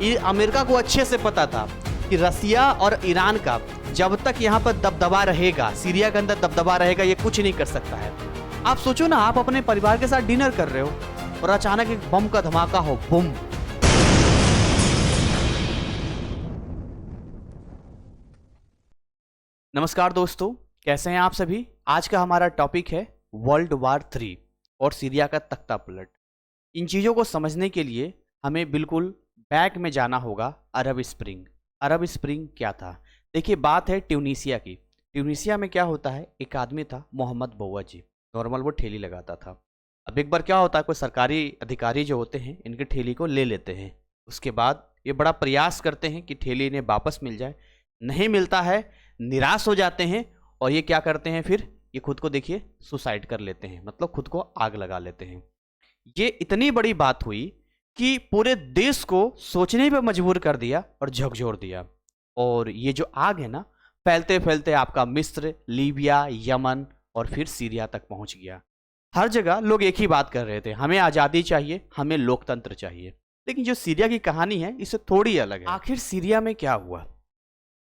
ये अमेरिका को अच्छे से पता था कि रसिया और ईरान का जब तक यहाँ पर दबदबा रहेगा, सीरिया के अंदर दबदबा रहेगा, ये कुछ नहीं कर सकता है। आप सोचो ना, आप अपने परिवार के साथ डिनर कर रहे हो और अचानक एक बम का धमाका हो, बूम। नमस्कार दोस्तों, कैसे हैं आप सभी। आज का हमारा टॉपिक है वर्ल्ड वार 3 और सीरिया का तख्ता पलट। इन चीज़ों को समझने के लिए हमें बिल्कुल बैक में जाना होगा। अरब स्प्रिंग, अरब स्प्रिंग क्या था? देखिए, बात है ट्यूनीसिया की। ट्यूनीसिया में क्या होता है, एक आदमी था मोहम्मद बौआजी, नॉर्मल वो ठेली लगाता था। अब एक बार क्या होता है, कोई सरकारी अधिकारी जो होते हैं इनकी ठेली को ले लेते हैं। उसके बाद ये बड़ा प्रयास करते हैं कि ठेली इन्हें वापस मिल जाए, नहीं मिलता है, निराश हो जाते हैं और ये क्या करते हैं, फिर ये खुद को देखिए सुसाइड कर लेते हैं, मतलब खुद को आग लगा लेते हैं। ये इतनी बड़ी बात हुई कि पूरे देश को सोचने पर मजबूर कर दिया और झकझोर दिया। और ये जो आग है ना, फैलते फैलते आपका मिस्र, लीबिया, यमन और फिर सीरिया तक पहुंच गया। हर जगह लोग एक ही बात कर रहे थे, हमें आज़ादी चाहिए, हमें लोकतंत्र चाहिए। लेकिन जो सीरिया की कहानी है इससे थोड़ी अलग है। आखिर सीरिया में क्या हुआ?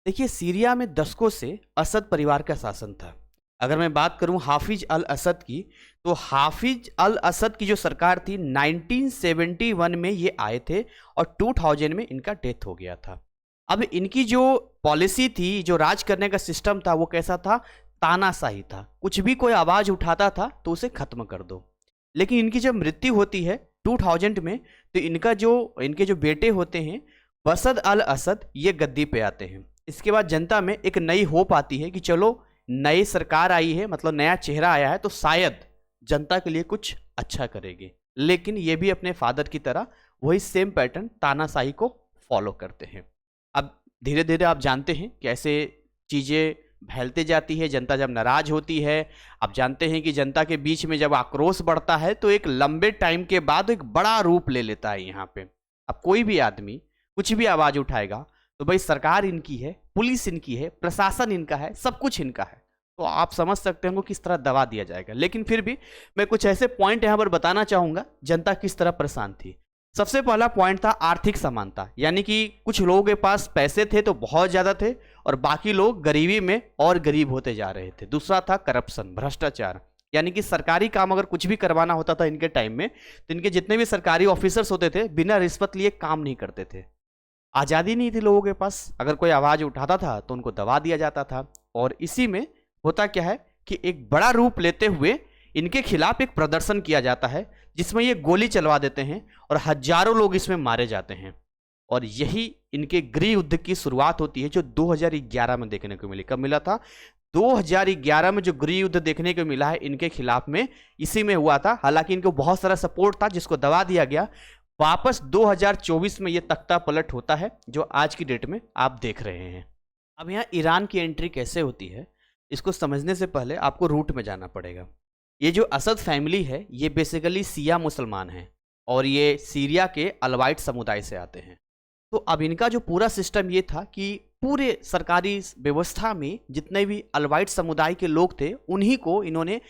देखिए, सीरिया में दशकों से असद परिवार का शासन था। अगर मैं बात करूं हाफिज अल असद की, तो हाफिज अल असद की जो सरकार थी 1971 में ये आए थे और 2000 में इनका डेथ हो गया था। अब इनकी जो पॉलिसी थी, जो राज करने का सिस्टम था, वो कैसा था? तानाशाही था। कुछ भी कोई आवाज़ उठाता था तो उसे खत्म कर दो। लेकिन इनकी जब मृत्यु होती है 2000 में, तो इनके जो बेटे होते हैं बसद अल असद, ये गद्दी पे आते हैं। इसके बाद जनता में एक नई होप आती है कि चलो नई सरकार आई है, मतलब नया चेहरा आया है, तो शायद जनता के लिए कुछ अच्छा करेंगे। लेकिन ये भी अपने फादर की तरह वही सेम पैटर्न तानाशाही को फॉलो करते हैं। अब धीरे धीरे आप जानते हैं कैसे चीज़ें फैलते जाती है। जनता जब नाराज होती है, आप जानते हैं कि जनता के बीच में जब आक्रोश बढ़ता है तो एक लंबे टाइम के बाद एक बड़ा रूप ले लेता है। यहाँ पे अब कोई भी आदमी कुछ भी आवाज़ उठाएगा तो भाई सरकार इनकी है, पुलिस इनकी है, प्रशासन इनका है, सब कुछ इनका है। तो आप समझ सकते हैं किस तरह दबा दिया जाएगा। लेकिन फिर भी मैं कुछ ऐसे पॉइंट यहाँ पर बताना चाहूँगा जनता किस तरह परेशान थी। सबसे पहला पॉइंट था आर्थिक समानता, यानी कि कुछ लोगों के पास पैसे थे तो बहुत ज़्यादा थे और बाकी लोग गरीबी में और गरीब होते जा रहे थे। दूसरा था करप्शन, भ्रष्टाचार, यानी कि सरकारी काम अगर कुछ भी करवाना होता था इनके टाइम में, तो इनके जितने भी सरकारी ऑफिसर्स होते थे बिना रिश्वत लिए काम नहीं करते थे। आज़ादी नहीं थी लोगों के पास, अगर कोई आवाज़ उठाता था तो उनको दबा दिया जाता था। और इसी में होता क्या है कि एक बड़ा रूप लेते हुए इनके खिलाफ एक प्रदर्शन किया जाता है जिसमें ये गोली चलवा देते हैं और हजारों लोग इसमें मारे जाते हैं। और यही इनके गृह युद्ध की शुरुआत होती है जो 2011 में देखने को मिली। कब मिला था? 2011 में जो गृह युद्ध देखने को मिला है इनके खिलाफ में, इसी में हुआ था। हालांकि इनको बहुत सारा सपोर्ट था जिसको दबा दिया गया। वापस 2024 में ये तख्ता पलट होता है जो आज की डेट में आप देख रहे हैं। अब यहाँ ईरान की एंट्री कैसे होती है, इसको समझने से पहले आपको रूट में जाना पड़ेगा। ये जो असद फैमिली है ये बेसिकली सिया मुसलमान हैं और ये सीरिया के अलवाइट समुदाय से आते हैं। तो अब इनका जो पूरा सिस्टम ये था कि पूरे सरकारी व्यवस्था में जितने भी अलवाइट समुदाय के लोग थे उन्हीं को इन्होंने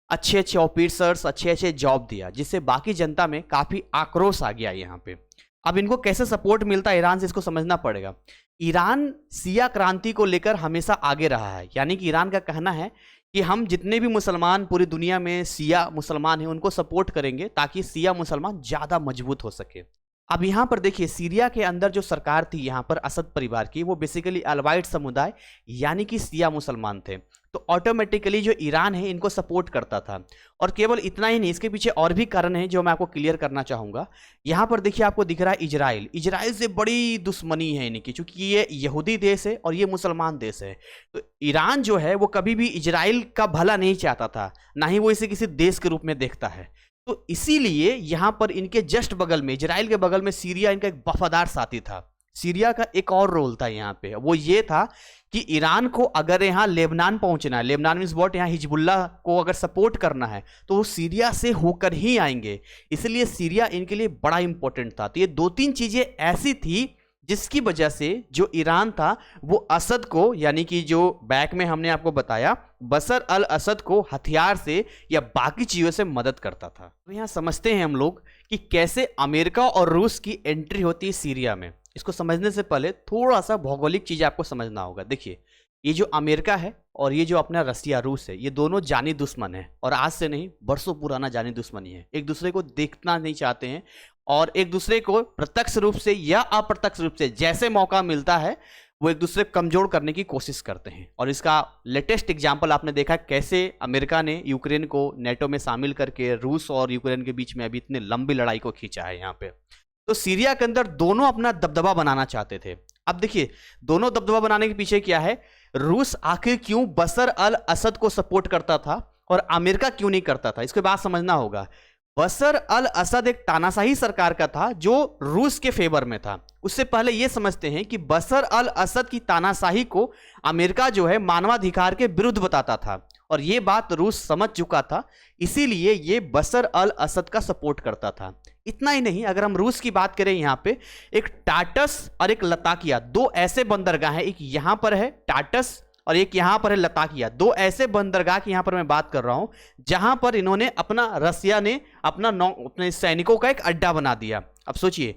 अच्छे अच्छे ऑफिसर्स, अच्छे अच्छे जॉब दिया, जिससे बाकी जनता में काफ़ी आक्रोश आ गया यहाँ पे। अब इनको कैसे सपोर्ट मिलता है ईरान से, इसको समझना पड़ेगा। ईरान सिया क्रांति को लेकर हमेशा आगे रहा है, यानी कि ईरान का कहना है कि हम जितने भी मुसलमान पूरी दुनिया में सिया मुसलमान हैं उनको सपोर्ट करेंगे ताकि सिया मुसलमान ज़्यादा मजबूत हो सके। अब यहाँ पर देखिए, सीरिया के अंदर जो सरकार थी यहाँ पर असद परिवार की, वो बेसिकली अलवाइट समुदाय यानी कि सिया मुसलमान थे। तो ऑटोमेटिकली जो ईरान है इनको सपोर्ट करता था। और केवल इतना ही नहीं, इसके पीछे और भी कारण है जो मैं आपको क्लियर करना चाहूँगा। यहाँ पर देखिए, आपको दिख रहा है इजराइल। इजराइल से बड़ी दुश्मनी है इनकी, क्योंकि ये यहूदी देश है और ये मुसलमान देश है। तो ईरान जो है वो कभी भी इजराइल का भला नहीं चाहता था, ना ही वो इसे किसी देश के रूप में देखता है। तो इसीलिए यहाँ पर इनके जस्ट बगल में, इजराइल के बगल में सीरिया इनका एक वफादार साथी था। सीरिया का एक और रोल था यहाँ पे, वो ये था कि ईरान को अगर यहाँ लेबनान पहुंचना है, लेबनान मीन्स व्हाट, यहाँ हिजबुल्लाह को अगर सपोर्ट करना है तो वो सीरिया से होकर ही आएंगे। इसलिए सीरिया इनके लिए बड़ा इंपॉर्टेंट था। तो ये दो तीन चीजें ऐसी थी जिसकी वजह से जो ईरान था वो असद को, यानी कि जो बैक में हमने आपको बताया बशर अल असद को हथियार से या बाकी चीजों से मदद करता था। तो यहाँ समझते हैं हम लोग कि कैसे अमेरिका और रूस की एंट्री होती है सीरिया में। इसको समझने से पहले थोड़ा सा भौगोलिक चीज आपको समझना होगा। देखिए, ये जो अमेरिका है और ये जो अपना रसिया रूस है, ये दोनों जानी दुश्मन है, और आज से नहीं बरसों पुराना जानी दुश्मनी है। एक दूसरे को देखना नहीं चाहते हैं और एक दूसरे को प्रत्यक्ष रूप से या अप्रत्यक्ष रूप से जैसे मौका मिलता है वो एक दूसरे को कमजोर करने की कोशिश करते हैं। और इसका लेटेस्ट एग्जाम्पल आपने देखा कैसे अमेरिका ने यूक्रेन को नेटो में शामिल करके रूस और यूक्रेन के बीच में अभी इतनी लंबी लड़ाई को खींचा है यहाँ पे। तो सीरिया के अंदर दोनों अपना दबदबा बनाना चाहते थे। अब देखिए, दोनों दबदबा बनाने के पीछे क्या है, रूस आखिर क्यों बशर अल असद को सपोर्ट करता था और अमेरिका क्यों नहीं करता था, इसके बाद समझना होगा। बशर अल असद एक तानाशाही सरकार का था जो रूस के फेवर में था। उससे पहले यह समझते हैं कि बशर अल असद की तानाशाही को अमेरिका जो है मानवाधिकार के विरुद्ध बताता था, और यह बात रूस समझ चुका था, इसीलिए यह बशर अल असद का सपोर्ट करता था। इतना ही नहीं, अगर हम रूस की बात करें, यहां पे एक टाटस और एक लताकिया, दो ऐसे बंदरगाह हैं, एक यहां पर है टाटस और एक यहां पर है लताकिया। दो ऐसे बंदरगाह की यहां पर मैं बात कर रहा हूं जहां पर इन्होंने रसिया ने अपने सैनिकों का एक अड्डा बना दिया। अब सोचिए,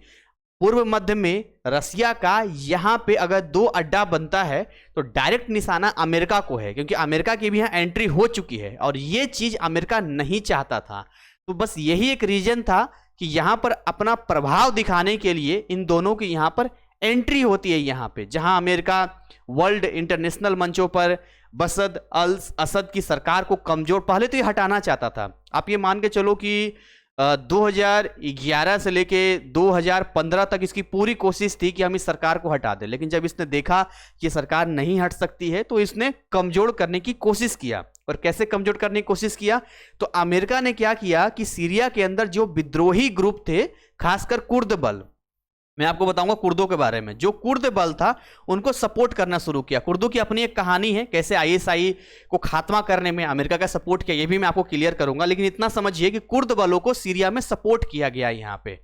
पूर्व मध्य में रसिया का यहां पे अगर दो अड्डा बनता है तो डायरेक्ट निशाना अमेरिका को है, क्योंकि अमेरिका की भी यहां एंट्री हो चुकी है और यह चीज अमेरिका नहीं चाहता था। तो बस यही एक रीजन था कि यहां पर अपना प्रभाव दिखाने के लिए इन दोनों की यहां पर एंट्री होती है। यहां पे जहां अमेरिका वर्ल्ड इंटरनेशनल मंचों पर बशर अल असद की सरकार को कमजोर पहले तो ये हटाना चाहता था। आप ये मान के चलो कि 2011 से लेके 2015 तक इसकी पूरी कोशिश थी कि हम इस सरकार को हटा दें, लेकिन जब इसने देखा कि ये सरकार नहीं हट सकती है तो इसने कमजोर करने की कोशिश किया। और कैसे कमजोर करने की कोशिश किया, तो अमेरिका ने क्या किया कि सीरिया के अंदर जो विद्रोही ग्रुप थे, खासकर कुर्द बल, मैं आपको बताऊंगा कुर्दों के बारे में, जो कुर्द बल था उनको सपोर्ट करना शुरू किया। कुर्दों की अपनी एक कहानी है, कैसे आईएसआई को खात्मा करने में अमेरिका का सपोर्ट किया, ये भी मैं आपको क्लियर करूंगा, लेकिन इतना समझिए कि कुर्द बलों को सीरिया में सपोर्ट किया गया यहां पे।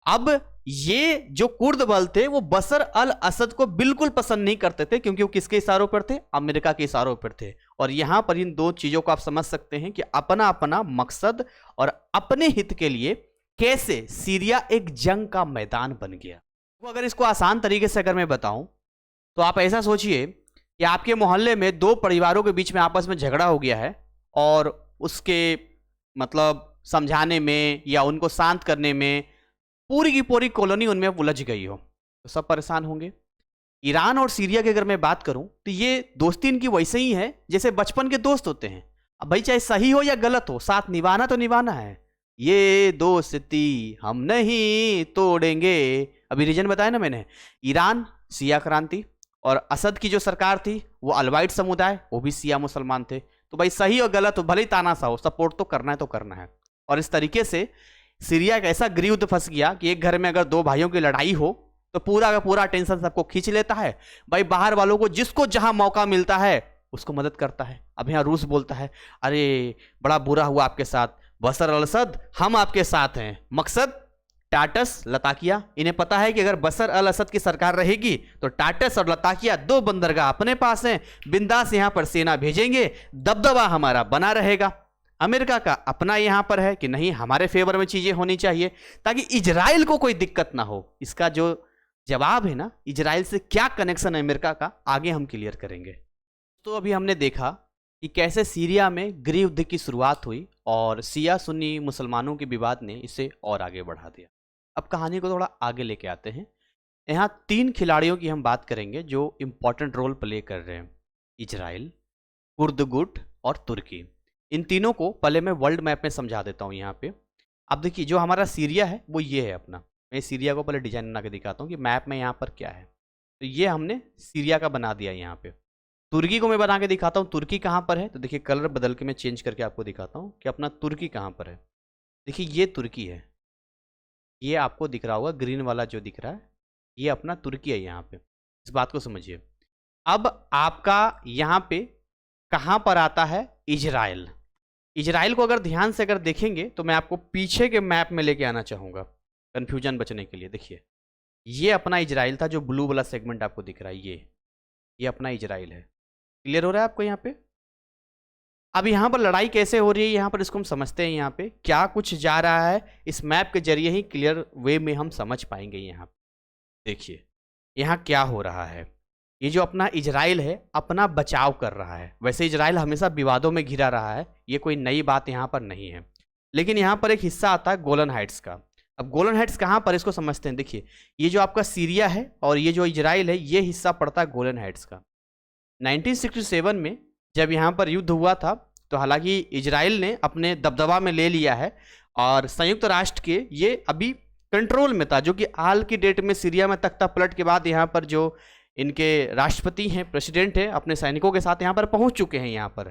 अब ये जो कुर्द बल थे वो बशर अल असद को बिल्कुल पसंद नहीं करते थे, क्योंकि वो किसके इशारों पर थे, अमेरिका के इशारों पर थे। और यहां पर इन दो चीजों को आप समझ सकते हैं कि अपना अपना मकसद और अपने हित के लिए कैसे सीरिया एक जंग का मैदान बन गया। तो अगर इसको आसान तरीके से अगर मैं बताऊं तो आप ऐसा सोचिए कि आपके मोहल्ले में दो परिवारों के बीच में आपस में झगड़ा हो गया है और उसके मतलब समझाने में या उनको शांत करने में पूरी की पूरी कॉलोनी उनमें उलझ गई हो, तो सब परेशान होंगे। ईरान और सीरिया की अगर मैं बात करूं तो ये दोस्ती इनकी वैसे ही है जैसे बचपन के दोस्त होते हैं। अब भाई चाहे सही हो या गलत हो, साथ निभाना तो निभाना है। ये दोस्ती हम नहीं तोड़ेंगे। अभी रीजन बताया ना मैंने, ईरान शिया क्रांति और असद की जो सरकार थी वो अलवाइट समुदाय, वो भी शिया मुसलमान थे। तो भाई सही और गलत हो, भले ही तानाशाह हो, सपोर्ट तो करना है तो करना है। और इस तरीके से सीरिया का ऐसा गृह युद्ध फंस गया कि एक घर में अगर दो भाइयों की लड़ाई हो तो पूरा का पूरा टेंशन सबको खींच लेता है। भाई बाहर वालों को जिसको जहां मौका मिलता है उसको मदद करता है। अब यहाँ रूस बोलता है अरे बड़ा बुरा हुआ आपके साथ, बशर अल असद हम आपके साथ हैं। मकसद टाटस लताकिया, इन्हें पता है कि अगर बशर अल असद की सरकार रहेगी तो टाटस और लताकिया दो बंदरगाह अपने पास हैं, बिंदास यहां पर सेना भेजेंगे, दबदबा हमारा बना रहेगा। अमेरिका का अपना यहां पर है कि नहीं, हमारे फेवर में चीजें होनी चाहिए ताकि इजराइल को कोई दिक्कत ना हो। इसका जो जवाब है ना, इजराइल से क्या कनेक्शन है अमेरिका का, आगे हम क्लियर करेंगे। तो अभी हमने देखा कि कैसे सीरिया में गृह युद्ध की शुरुआत हुई और शिया सुन्नी मुसलमानों के विवाद ने इसे और आगे बढ़ा दिया। अब कहानी को थोड़ा आगे लेके आते हैं। यहाँ तीन खिलाड़ियों की हम बात करेंगे जो इंपॉर्टेंट रोल प्ले कर रहे हैं, इजराइल, कुर्द गुट और तुर्की। इन तीनों को पहले मैं वर्ल्ड मैप में समझा देता हूँ यहाँ पे। अब देखिए जो हमारा सीरिया है वो ये है अपना, मैं सीरिया को पहले डिजाइन बना के दिखाता हूँ कि मैप में यहाँ पर क्या है। तो ये हमने सीरिया का बना दिया यहाँ पे। तुर्की को मैं बना के दिखाता हूँ तुर्की कहाँ पर है। तो देखिए कलर बदल के मैं चेंज करके आपको दिखाता हूँ कि अपना तुर्की कहाँ पर है। देखिए ये तुर्की है, ये आपको दिख रहा होगा ग्रीन वाला जो दिख रहा है, ये अपना तुर्की है यहाँ पे। इस बात को समझिए। अब आपका यहाँ पे कहाँ पर आता है, इजराइल। इजराइल को अगर ध्यान से अगर देखेंगे तो मैं आपको पीछे के मैप में लेके आना चाहूँगा कन्फ्यूजन बचने के लिए। देखिए ये अपना इजराइल था, जो ब्लू वाला सेगमेंट आपको दिख रहा है, ये अपना इजराइल है। क्लियर हो रहा है आपको यहाँ पे। अब यहाँ पर लड़ाई कैसे हो रही है यहाँ पर, इसको हम समझते हैं। यहाँ पे क्या कुछ जा रहा है, इस मैप के जरिए ही क्लियर वे में हम समझ पाएंगे। यहाँ देखिए यहाँ क्या हो रहा है। ये जो अपना इजराइल है अपना बचाव कर रहा है। वैसे इजराइल हमेशा विवादों में घिरा रहा है, ये कोई नई बात यहाँ पर नहीं है। लेकिन यहाँ पर एक हिस्सा आता है गोलन हाइट्स का। अब गोलन हाइट्स कहाँ पर, इसको समझते हैं। देखिए ये जो आपका सीरिया है और ये जो इजराइल है, ये हिस्सा पड़ता है गोलन हाइट्स का। 1967 में जब यहाँ पर युद्ध हुआ था तो हालांकि इजराइल ने अपने दबदबा में ले लिया है और संयुक्त राष्ट्र के ये अभी कंट्रोल में था, जो कि हाल की डेट में सीरिया में तख्ता पलट के बाद यहाँ पर जो इनके राष्ट्रपति हैं, प्रेसिडेंट हैं, अपने सैनिकों के साथ यहाँ पर पहुँच चुके हैं। यहाँ पर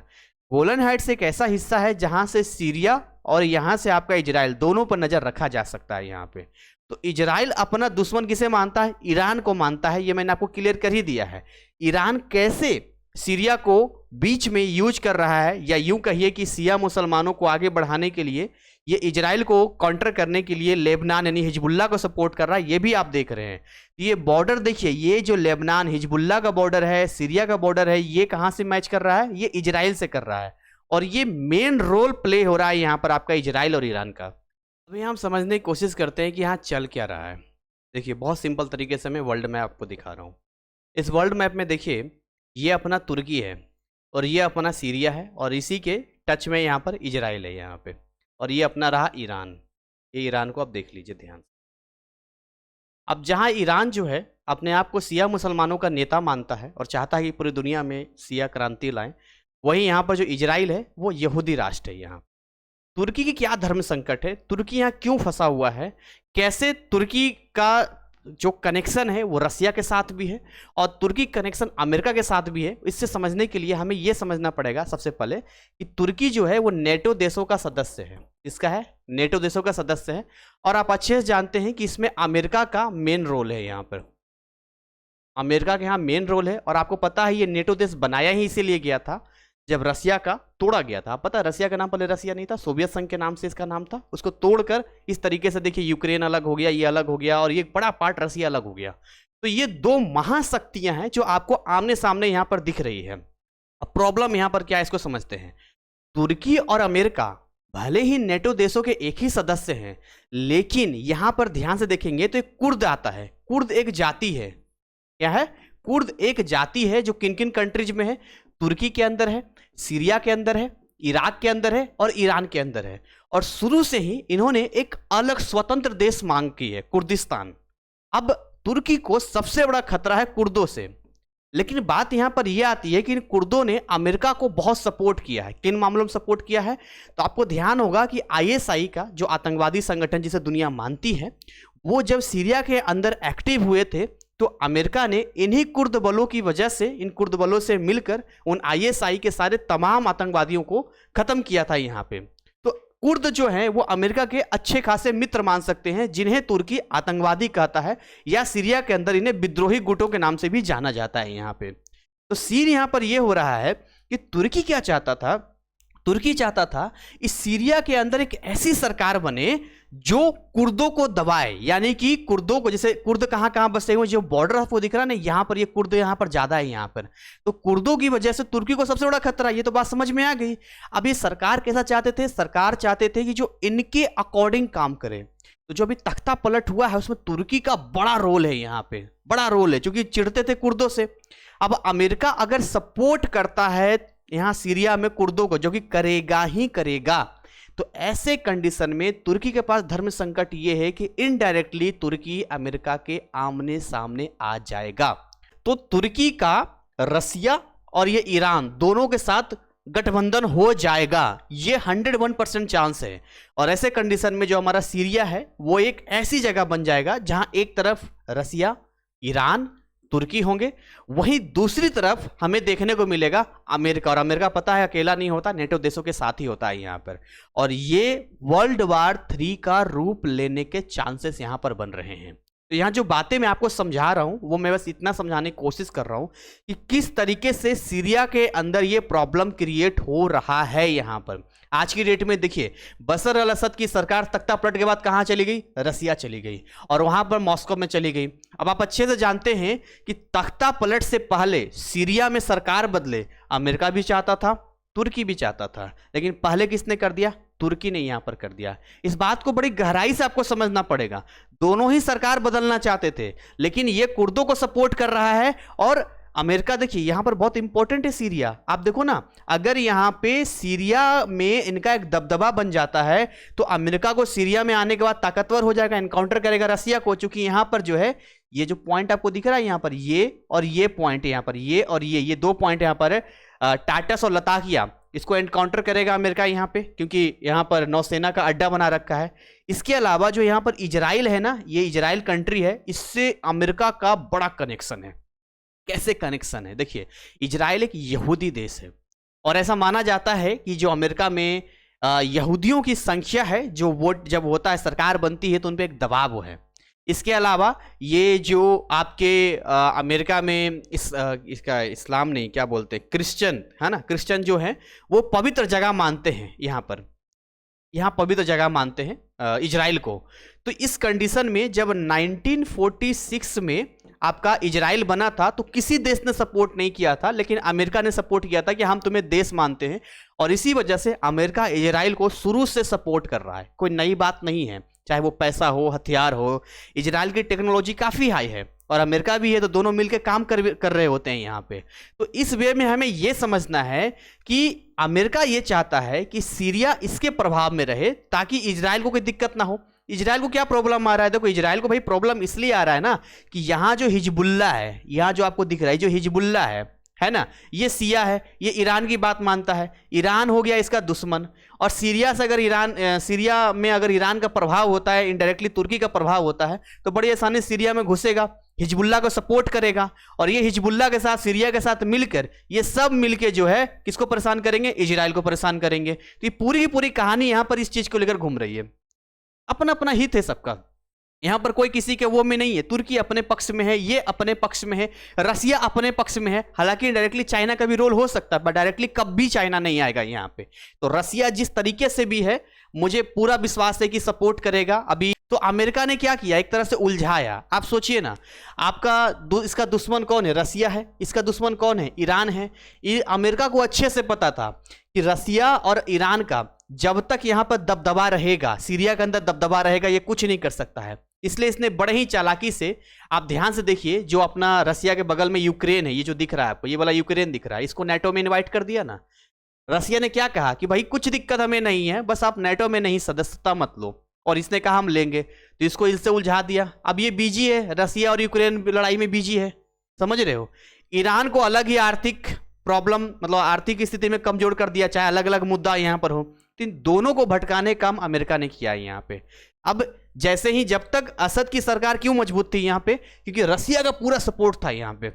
गोलन हाइट्स एक ऐसा हिस्सा है जहाँ से सीरिया और यहाँ से आपका इजराइल दोनों पर नज़र रखा जा सकता है। यहाँ पे तो इजराइल अपना दुश्मन किसे मानता है, ईरान को मानता है। ये मैंने आपको क्लियर कर ही दिया है। ईरान कैसे सीरिया को बीच में यूज कर रहा है, या यूं कहिए कि शिया मुसलमानों को आगे बढ़ाने के लिए ये इजराइल को काउंटर करने के लिए लेबनान यानी हिजबुल्लाह को सपोर्ट कर रहा है, ये भी आप देख रहे हैं। ये बॉर्डर देखिए, ये जो लेबनान हिजबुल्लाह का बॉर्डर है, सीरिया का बॉर्डर है, ये कहां से मैच कर रहा है, ये इजराइल से कर रहा है। और ये मेन रोल प्ले हो रहा है यहाँ पर आपका इजराइल और ईरान का। अभी हम समझने की कोशिश करते हैं कि यहाँ चल क्या रहा है। देखिए बहुत सिंपल तरीके से मैं वर्ल्ड मैप आपको दिखा रहा हूँ। इस वर्ल्ड मैप में देखिए ये अपना तुर्की है और ये अपना सीरिया है और इसी के टच में यहाँ पर इजराइल है यहाँ पे, और ये अपना रहा ईरान। ये ईरान को आप देख लीजिए ध्यान से। अब जहाँ ईरान जो है अपने आप को शिया मुसलमानों का नेता मानता है और चाहता है कि पूरी दुनिया में शिया क्रांति लाएं, वहीं यहाँ पर जो इजराइल है वो यहूदी राष्ट्र है। यहाँ तुर्की की क्या धर्म संकट है, तुर्की यहाँ क्यों फंसा हुआ है, कैसे तुर्की का जो कनेक्शन है वो रसिया के साथ भी है और तुर्की कनेक्शन अमेरिका के साथ भी है। इससे समझने के लिए हमें यह समझना पड़ेगा सबसे पहले कि तुर्की जो है वो नेटो देशों का सदस्य है। इसका है नेटो देशों का सदस्य है और आप अच्छे से जानते हैं कि इसमें अमेरिका का मेन रोल है। यहाँ पर अमेरिका के यहाँ मेन रोल है और आपको पता है ये नेटो देश बनाया ही इसीलिए गया था जब रसिया का तोड़ा गया था। पता है रसिया का नाम पहले रसिया नहीं था, सोवियत संघ के नाम से इसका नाम था। उसको तोड़कर इस तरीके से देखिए यूक्रेन अलग हो गया, ये अलग हो गया और ये बड़ा पार्ट रसिया अलग हो गया। तो ये दो महाशक्तियां हैं जो आपको आमने सामने यहां पर दिख रही है। अब प्रॉब्लम यहां पर क्या है इसको समझते हैं। तुर्की और अमेरिका भले ही नेटो देशों के एक ही सदस्य हैं, लेकिन यहां पर ध्यान से देखेंगे तो एक कुर्द आता है। कुर्द एक जाति है। क्या है? कुर्द एक जाति है जो किन किन कंट्रीज में है, तुर्की के अंदर है, सीरिया के अंदर है, इराक के अंदर है और ईरान के अंदर है। और शुरू से ही इन्होंने एक अलग स्वतंत्र देश मांग की है, कुर्दिस्तान। अब तुर्की को सबसे बड़ा खतरा है कुर्दों से, लेकिन बात यहां पर यह आती है कि इन कुर्दों ने अमेरिका को बहुत सपोर्ट किया है। किन मामलों में सपोर्ट किया है? तो आपको ध्यान होगा कि आईएसआई का जो आतंकवादी संगठन जिसे दुनिया मानती है, वो जब सीरिया के अंदर एक्टिव हुए थे तो अमेरिका ने इन्हीं कुर्द बलों की वजह से, इन कुर्द बलों से मिलकर उन आईएसआई के सारे तमाम आतंकवादियों को खत्म किया था यहाँ पे। तो कुर्द जो हैं वो अमेरिका के अच्छे खासे मित्र मान सकते हैं, जिन्हें तुर्की आतंकवादी कहता है या सीरिया के अंदर इन्हें विद्रोही गुटों के नाम से भी जाना जाता है यहाँ पे। तो सीन यहाँ पर यह हो रहा है कि तुर्की क्या चाहता था? तुर्की चाहता था इस सीरिया के अंदर एक ऐसी सरकार बने जो कुर्दों को दबाए, यानी कि कुर्दों को, जैसे कुर्द कहां कहां बसे हुए, जो बॉर्डर आपको दिख रहा है ना, यहां पर ये कुर्द यहां पर ज्यादा है यहाँ पर। तो कुर्दों की वजह से तुर्की को सबसे बड़ा खतरा, ये तो बात समझ में आ गई। अब ये सरकार कैसा चाहते थे? सरकार चाहते थे कि जो इनके अकॉर्डिंग काम करे। तो जो अभी तख्ता पलट हुआ है उसमें तुर्की का बड़ा रोल है, यहाँ पे बड़ा रोल है, क्योंकि चिढ़ते थे कुर्दों से। अब अमेरिका अगर सपोर्ट करता है यहां सीरिया में कुर्दों को, जो कि करेगा ही करेगा, तो ऐसे कंडीशन में तुर्की के पास धर्म संकट यह है कि इनडायरेक्टली तुर्की अमेरिका के आमने सामने आ जाएगा। तो तुर्की का रसिया और ये ईरान दोनों के साथ गठबंधन हो जाएगा, ये 101% चांस है। और ऐसे कंडीशन में जो हमारा सीरिया है वो एक ऐसी जगह बन जाएगा जहां एक तरफ रसिया, ईरान, तुर्की होंगे, वहीं दूसरी तरफ हमें देखने को मिलेगा अमेरिका। और अमेरिका पता है अकेला नहीं होता, नेटो देशों के साथ ही होता है यहाँ पर। और ये वर्ल्ड वार 3 का रूप लेने के चांसेस यहाँ पर बन रहे हैं। तो यहाँ जो बातें मैं आपको समझा रहा हूँ वो मैं बस इतना समझाने की कोशिश कर रहा हूँ कि किस तरीके से सीरिया के अंदर ये प्रॉब्लम क्रिएट हो रहा है। यहाँ पर आज की डेट में देखिए, बशर अल असद की सरकार तख्ता पलट के बाद कहाँ चली गई? रसिया चली गई और वहां पर मॉस्को में चली गई। अब आप अच्छे से जानते हैं कि तख्ता पलट से पहले सीरिया में सरकार बदले, अमेरिका भी चाहता था, तुर्की भी चाहता था, लेकिन पहले किसने कर दिया? तुर्की ने यहां पर कर दिया। इस बात को बड़ी गहराई से आपको समझना पड़ेगा। दोनों ही सरकार बदलना चाहते थे, लेकिन ये कुर्दों को सपोर्ट कर रहा है और अमेरिका, देखिए यहां पर बहुत इंपॉर्टेंट है सीरिया। आप देखो ना, अगर यहां पे सीरिया में इनका एक दबदबा बन जाता है तो अमेरिका को सीरिया में आने के बाद ताकतवर हो जाएगा, एनकाउंटर करेगा रसिया को। चूंकि यहां पर जो है ये जो पॉइंट आपको दिख रहा है यहां पर, ये और ये पॉइंट, यहां पर ये और ये दो पॉइंट यहां पर है, टाटस और लताकिया, इसको एनकाउंटर करेगा अमेरिका यहां पे, क्योंकि यहां पर नौसेना का अड्डा बना रखा है। इसके अलावा जो यहां पर इजराइल है ना, ये इजराइल कंट्री है, इससे अमेरिका का बड़ा कनेक्शन है। कैसे कनेक्शन है? देखिए, इजराइल एक यहूदी देश है और ऐसा माना जाता है कि जो अमेरिका में यहूदियों की संख्या है, जो वोट जब होता है, सरकार बनती है, तो उन पर एक दबाव है। इसके अलावा ये जो आपके अमेरिका में इसका इस्लाम नहीं, क्या बोलते हैं, क्रिश्चियन है ना, क्रिश्चियन जो है वो पवित्र जगह मानते हैं, यहाँ पवित्र जगह मानते हैं इजराइल को। तो इस कंडीशन में जब 1946 में आपका इजराइल बना था तो किसी देश ने सपोर्ट नहीं किया था, लेकिन अमेरिका ने सपोर्ट किया था कि हम तुम्हें देश मानते हैं। और इसी वजह से अमेरिका इजराइल को शुरू से सपोर्ट कर रहा है, कोई नई बात नहीं है। चाहे वो पैसा हो, हथियार हो, इजराइल की टेक्नोलॉजी काफ़ी हाई है और अमेरिका भी है, तो दोनों मिलकर काम कर रहे होते हैं यहाँ पे। तो इस वे में हमें ये समझना है कि अमेरिका ये चाहता है कि सीरिया इसके प्रभाव में रहे ताकि इजराइल को कोई दिक्कत ना हो। इजराइल को क्या प्रॉब्लम आ रहा है? देखो, इजराइल को भाई प्रॉब्लम इसलिए आ रहा है ना कि यहाँ जो हिजबुल्ला है, यहाँ जो आपको दिख रहा है जो हिजबुल्ला है ना, ये सिया है, ये ईरान की बात मानता है। ईरान हो गया इसका दुश्मन। और सीरिया से अगर सीरिया में अगर ईरान का प्रभाव होता है, इनडायरेक्टली तुर्की का प्रभाव होता है, तो बड़ी आसानी से सीरिया में घुसेगा, हिजबुल्ला को सपोर्ट करेगा। और ये हिजबुल्ला के साथ, सीरिया के साथ मिलकर, ये सब मिलकर जो है किसको परेशान करेंगे? इजराइल को परेशान करेंगे। तो ये पूरी की पूरी कहानी यहाँ पर इस चीज को लेकर घूम रही है। अपना अपना हित है सबका, यहां पर कोई किसी के वो में नहीं है। तुर्की अपने पक्ष में है, ये अपने पक्ष में है, रसिया अपने पक्ष में है। हालांकि डायरेक्टली चाइना का भी रोल हो सकता है, पर डायरेक्टली कभी चाइना नहीं आएगा यहाँ पे। तो रसिया जिस तरीके से भी है, मुझे पूरा विश्वास है कि सपोर्ट करेगा। अभी तो अमेरिका ने क्या किया, एक तरह से उलझाया। आप सोचिए ना, इसका दुश्मन कौन है? रसिया है। इसका दुश्मन कौन है? ईरान है। अमेरिका को अच्छे से पता था कि रसिया और ईरान का जब तक यहां पर दबदबा रहेगा, सीरिया के अंदर दबदबा रहेगा, ये कुछ नहीं कर सकता है। इसलिए इसने बड़े ही चालाकी से, आप ध्यान से देखिए, जो अपना रसिया के बगल में यूक्रेन है, ये जो दिख रहा है आपको, ये वाला यूक्रेन दिख रहा है, इसको नेटो में इनवाइट कर दिया ना। रसिया ने क्या कहा कि भाई कुछ दिक्कत हमें नहीं है, बस आप नेटो में नहीं सदस्यता मत लो। और इसने कहा हम लेंगे, तो इसको इससे उलझा दिया। अब ये बिजी है, रसिया और यूक्रेन लड़ाई में बिजी है, समझ रहे हो। ईरान को अलग ही आर्थिक प्रॉब्लम, मतलब आर्थिक स्थिति में कमजोर कर दिया, चाहे अलग अलग मुद्दा यहाँ पर हो। तो इन दोनों को भटकाने काम अमेरिका ने किया है यहाँ पे। अब जैसे ही, जब तक असद की सरकार क्यों मजबूत थी यहाँ पे? क्योंकि रसिया का पूरा सपोर्ट था यहाँ पे,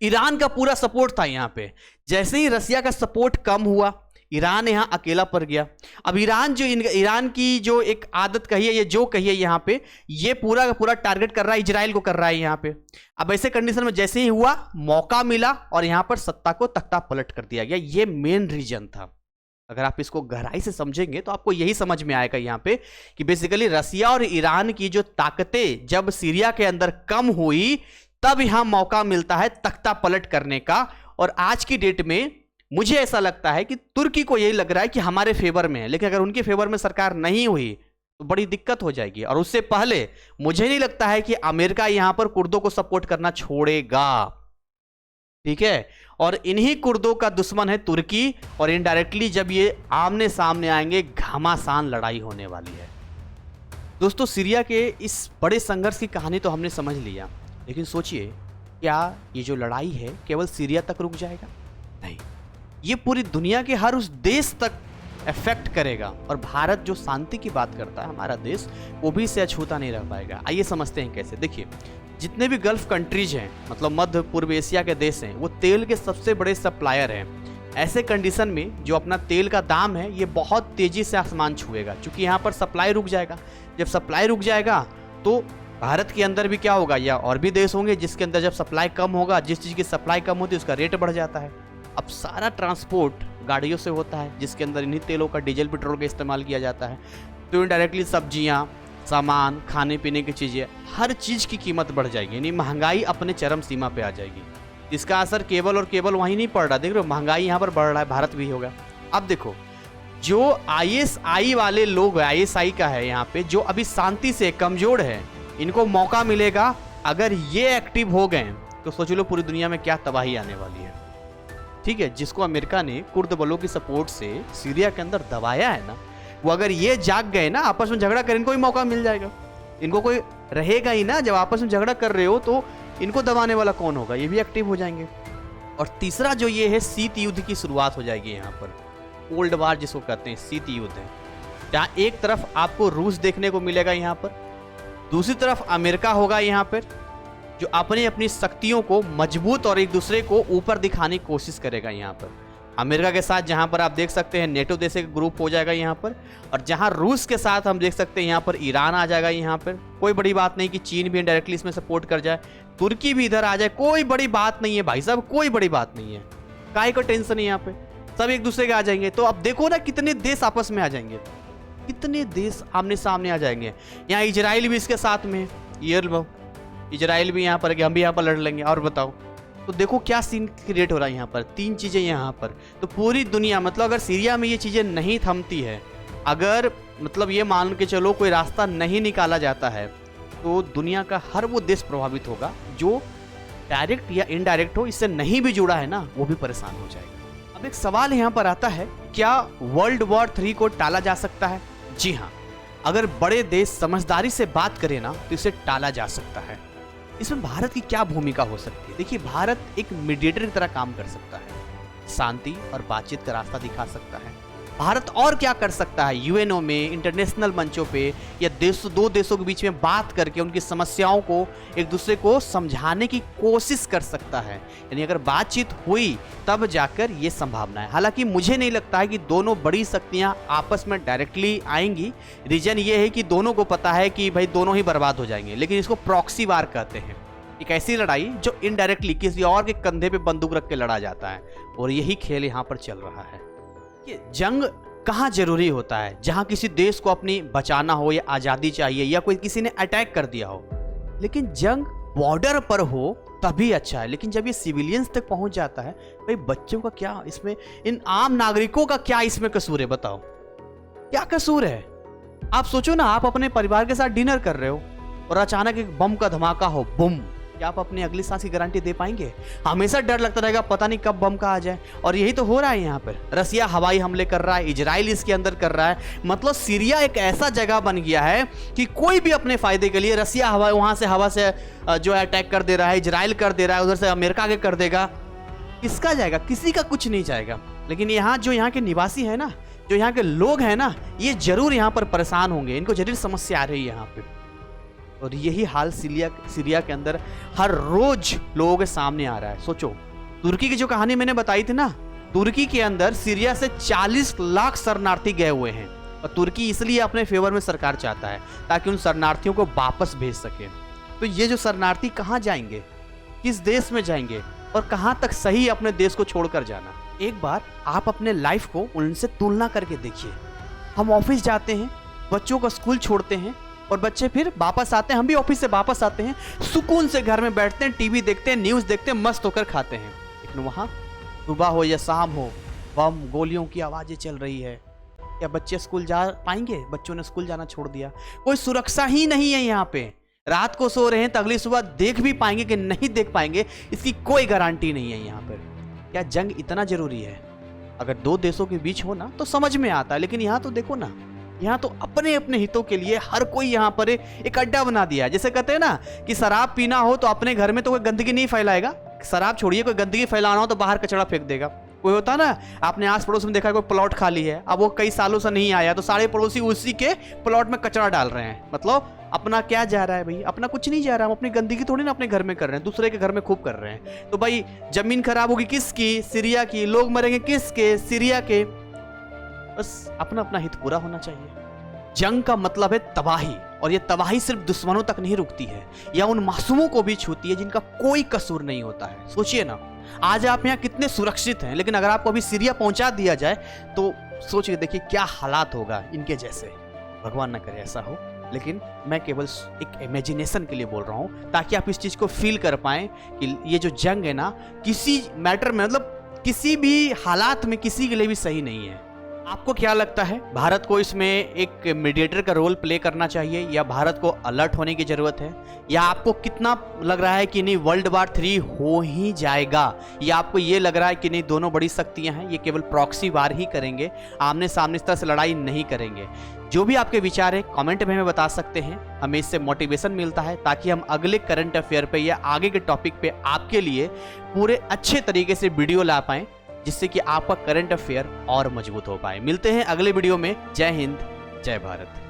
ईरान का पूरा सपोर्ट था यहाँ पे। जैसे ही रसिया का सपोर्ट कम हुआ, ईरान यहाँ अकेला पड़ गया। अब ईरान की जो एक आदत कही है, ये जो कही है यहाँ पे, ये पूरा का पूरा टारगेट कर रहा है, इजराइल को कर रहा है यहाँ पे। अब ऐसे कंडीशन में जैसे ही हुआ, मौका मिला और यहाँ पर सत्ता को तख्ता पलट कर दिया गया। ये मेन रीजन था। अगर आप इसको गहराई से समझेंगे तो आपको यही समझ में आएगा यहाँ पे कि बेसिकली रसिया और ईरान की जो ताकतें जब सीरिया के अंदर कम हुई, तब यहां मौका मिलता है तख्ता पलट करने का। और आज की डेट में मुझे ऐसा लगता है कि तुर्की को यही लग रहा है कि हमारे फेवर में है, लेकिन अगर उनके फेवर में सरकार नहीं हुई तो बड़ी दिक्कत हो जाएगी। और उससे पहले मुझे नहीं लगता है कि अमेरिका यहां पर कुर्दों को सपोर्ट करना छोड़ेगा, ठीक है। और इन्हीं कुर्दों का दुश्मन है तुर्की, और इनडायरेक्टली जब ये आमने सामने आएंगे, घमासान लड़ाई होने वाली है। दोस्तों, सीरिया के इस बड़े संघर्ष की कहानी तो हमने समझ लिया, लेकिन सोचिए, क्या ये जो लड़ाई है केवल सीरिया तक रुक जाएगा? नहीं, ये पूरी दुनिया के हर उस देश तक इफेक्ट करेगा। और भारत जो शांति की बात करता है, हमारा देश, वो भी इससे अछूता नहीं रह पाएगा। आइए समझते हैं कैसे। देखिए, जितने भी गल्फ कंट्रीज हैं, मतलब मध्य पूर्व एशिया के देश हैं, वो तेल के सबसे बड़े सप्लायर हैं। ऐसे कंडीशन में जो अपना तेल का दाम है, ये बहुत तेजी से आसमान छुएगा, क्योंकि यहाँ पर सप्लाई रुक जाएगा। जब सप्लाई रुक जाएगा तो भारत के अंदर भी क्या होगा, या और भी देश होंगे जिसके अंदर जब सप्लाई कम होगा, जिस चीज़ की सप्लाई कम होती है उसका रेट बढ़ जाता है। अब सारा ट्रांसपोर्ट गाड़ियों से होता है, जिसके अंदर इन्हीं तेलों का, डीजल पेट्रोल का इस्तेमाल किया जाता है। तो इनडायरेक्टली सब्जियाँ, सामान, खाने पीने की चीज़ें, हर चीज़ की कीमत बढ़ जाएगी, यानी महंगाई अपने चरम सीमा पे आ जाएगी। इसका असर केवल और केवल वहीं नहीं पड़ रहा, देख रहे हो, महंगाई यहाँ पर बढ़ रहा है, भारत भी होगा। अब देखो, जो ISI वाले लोग, ISI का है यहाँ पे, जो अभी शांति से कमजोर है, इनको मौका मिलेगा। अगर ये एक्टिव हो गए तो सोच लो पूरी दुनिया में क्या तबाही आने वाली है। ठीक है, जिसको अमेरिका ने कुर्द बलों की सपोर्ट से सीरिया के अंदर दबाया है ना, वो अगर ये जाग गए ना, आपस में झगड़ा कर, इनको ही मौका मिल जाएगा। इनको कोई रहेगा ही ना, जब आपस में झगड़ा कर रहे हो तो इनको दबाने वाला कौन होगा, ये भी एक्टिव हो जाएंगे। और तीसरा जो ये है, शीत युद्ध की शुरुआत हो जाएगी यहाँ पर। कोल्ड वार जिसको कहते हैं, शीत युद्ध है, जहाँ एक तरफ आपको रूस देखने को मिलेगा यहाँ पर, दूसरी तरफ अमेरिका होगा यहाँ पर, जो अपनी अपनी शक्तियों को मजबूत और एक दूसरे को ऊपर दिखाने की कोशिश करेगा यहाँ पर। अमेरिका के साथ जहाँ पर आप देख सकते हैं नेटो जैसे ग्रुप हो जाएगा यहाँ पर, और जहाँ रूस के साथ हम देख सकते हैं यहाँ पर ईरान आ जाएगा यहाँ पर। कोई बड़ी बात नहीं कि चीन भी इनडायरेक्टली इसमें सपोर्ट कर जाए, तुर्की भी इधर आ जाए, कोई बड़ी बात नहीं है भाई साहब, कोई बड़ी बात नहीं है। काहे को टेंशन है यहाँ पे, सब एक दूसरे के आ जाएंगे। तो अब देखो ना कितने देश आपस में आ जाएंगे, कितने देश आमने सामने आ जाएंगे। यहाँ इजराइल भी इसके साथ में, ये इजराइल भी यहाँ पर, हम भी यहाँ पर लड़ लेंगे। और बताओ, तो देखो क्या सीन क्रिएट हो रहा है यहाँ पर, तीन चीजें यहाँ पर। तो पूरी दुनिया, मतलब अगर सीरिया में ये चीजें नहीं थमती है, अगर मतलब ये मान के चलो कोई रास्ता नहीं निकाला जाता है, तो दुनिया का हर वो देश प्रभावित होगा जो डायरेक्ट या इनडायरेक्ट हो, इससे नहीं भी जुड़ा है ना, वो भी परेशान हो जाएगा। अब एक सवाल यहाँ पर आता है, क्या वर्ल्ड वॉर 3 को टाला जा सकता है? जी हाँ, अगर बड़े देश समझदारी से बात करें ना, तो इसे टाला जा सकता है। इसमें भारत की क्या भूमिका हो सकती है? देखिए, भारत एक मीडिएटर की तरह काम कर सकता है, शांति और बातचीत का रास्ता दिखा सकता है। भारत और क्या कर सकता है? यूएनओ में, इंटरनेशनल मंचों पे, या दो देशों के बीच में बात करके उनकी समस्याओं को एक दूसरे को समझाने की कोशिश कर सकता है। यानी अगर बातचीत हुई तब जाकर ये संभावना है। हालांकि मुझे नहीं लगता है कि दोनों बड़ी शक्तियां आपस में डायरेक्टली आएंगी। रीजन ये है कि दोनों को पता है कि भाई दोनों ही बर्बाद हो जाएंगे, लेकिन इसको प्रॉक्सी वार कहते हैं। एक ऐसी लड़ाई जो इनडायरेक्टली किसी और के कंधे पे बंदूक रख के लड़ा जाता है, और यही खेल यहाँ पर चल रहा है। जंग कहाँ जरूरी होता है? जहां किसी देश को अपनी बचाना हो, या आजादी चाहिए, या कोई किसी ने अटैक कर दिया हो। लेकिन जंग बॉर्डर पर हो तभी अच्छा है। लेकिन जब ये सिविलियंस तक पहुंच जाता है, भाई बच्चों का क्या इसमें, इन आम नागरिकों का क्या इसमें कसूर है? बताओ क्या कसूर है? आप सोचो ना, आप अपने परिवार के साथ डिनर कर रहे हो और अचानक एक बम का धमाका हो, बुम, क्या आप अपनी अगली सांस की गारंटी दे पाएंगे? हमेशा डर लगता रहेगा, पता नहीं कब बम का आ जाए। और यही तो हो रहा है यहाँ पर। रसिया हवाई हमले कर रहा है, इजराइल इसके अंदर कर रहा है। मतलब सीरिया एक ऐसा जगह बन गया है कि कोई भी अपने फायदे के लिए, रसिया हवा वहां से हवा से जो है अटैक कर दे रहा है, इजराइल कर दे रहा है, उधर से अमेरिका के कर देगा। किसका जाएगा? किसी का कुछ नहीं जाएगा। लेकिन यहाँ जो यहाँ के निवासी है ना, जो यहाँ के लोग हैं ना, ये जरूर यहाँ पर परेशान होंगे, इनको जरूर समस्या आ रही है यहाँ पे। और यही हाल सीरिया के अंदर हर रोज लोगों के सामने आ रहा है। सोचो, तुर्की की जो कहानी मैंने बताई थी ना, तुर्की के अंदर सीरिया से 40 लाख शरणार्थी गए हुए हैं। और तुर्की इसलिए अपने फेवर में सरकार चाहता है ताकि उन शरणार्थियों को वापस भेज सके। तो ये जो शरणार्थी कहाँ जाएंगे, किस देश में जाएंगे, और कहाँ तक सही अपने देश को छोड़कर जाना? एक बार आप अपने लाइफ को उनसे तुलना करके देखिए। हम ऑफिस जाते हैं, बच्चों को स्कूल छोड़ते हैं, और बच्चे फिर वापस आते हैं, हम भी ऑफिस से वापस आते हैं, सुकून से घर में बैठते हैं, टीवी देखते हैं, न्यूज़ देखते हैं, मस्त होकर खाते हैं। लेकिन वहाँ सुबह हो या शाम हो, बम गोलियों की आवाज़ें चल रही है। क्या बच्चे स्कूल जा पाएंगे? बच्चों ने स्कूल जाना छोड़ दिया। कोई सुरक्षा ही नहीं है यहाँ पे। रात को सो रहे हैं तो अगली सुबह देख भी पाएंगे कि नहीं देख पाएंगे, इसकी कोई गारंटी नहीं है यहाँ पर। क्या जंग इतना जरूरी है? अगर दो देशों के बीच हो ना तो समझ में आता है, लेकिन यहाँ तो देखो ना, यहाँ तो अपने अपने हितों के लिए हर कोई यहाँ पर एक अड्डा बना दिया है। जैसे कहते हैं ना कि शराब पीना हो तो अपने घर में तो कोई गंदगी नहीं फैलाएगा, शराब छोड़िए, कोई गंदगी फैलाना हो तो बाहर कचरा फेंक देगा। कोई होता ना, आपने आस पड़ोस में देखा कोई प्लॉट खाली है, अब वो कई सालों से नहीं आया, तो सारे पड़ोसी उसी के प्लॉट में कचरा डाल रहे हैं। मतलब अपना क्या जा रहा है भाई? अपना कुछ नहीं जा रहा। हम अपनी गंदगी थोड़ी ना अपने घर में कर रहे हैं, दूसरे के घर में खूब कर रहे हैं। तो भाई जमीन खराब होगी किसकी? सीरिया की। लोग मरेंगे किसके? सीरिया के। बस अपना अपना हित पूरा होना चाहिए। जंग का मतलब है तबाही, और ये तबाही सिर्फ दुश्मनों तक नहीं रुकती है, या उन मासूमों को भी छूती है जिनका कोई कसूर नहीं होता है। सोचिए ना, आज आप यहाँ कितने सुरक्षित हैं, लेकिन अगर आपको अभी सीरिया पहुंचा दिया जाए तो सोचिए, देखिए क्या हालात होगा इनके जैसे। भगवान ना करे ऐसा हो, लेकिन मैं केवल एक इमेजिनेशन के लिए बोल रहा हूँ, ताकि आप इस चीज को फील कर पाएं कि ये जो जंग है ना, किसी मैटर में, मतलब किसी भी हालात में किसी के लिए भी सही नहीं है। आपको क्या लगता है, भारत को इसमें एक मीडिएटर का रोल प्ले करना चाहिए या भारत को अलर्ट होने की जरूरत है, या आपको कितना लग रहा है कि नहीं वर्ल्ड वार 3 हो ही जाएगा, या आपको ये लग रहा है कि नहीं दोनों बड़ी शक्तियां हैं, ये केवल प्रॉक्सी वार ही करेंगे, आमने सामने इस तरह से लड़ाई नहीं करेंगे? जो भी आपके विचार है कमेंट में हमें बता सकते हैं, हमें इससे मोटिवेशन मिलता है ताकि हम अगले करंट अफेयर पे या आगे के टॉपिक पे आपके लिए पूरे अच्छे तरीके से वीडियो ला पाएं, जिससे कि आपका करंट अफेयर और मजबूत हो पाए। मिलते हैं अगले वीडियो में। जय हिंद, जय भारत।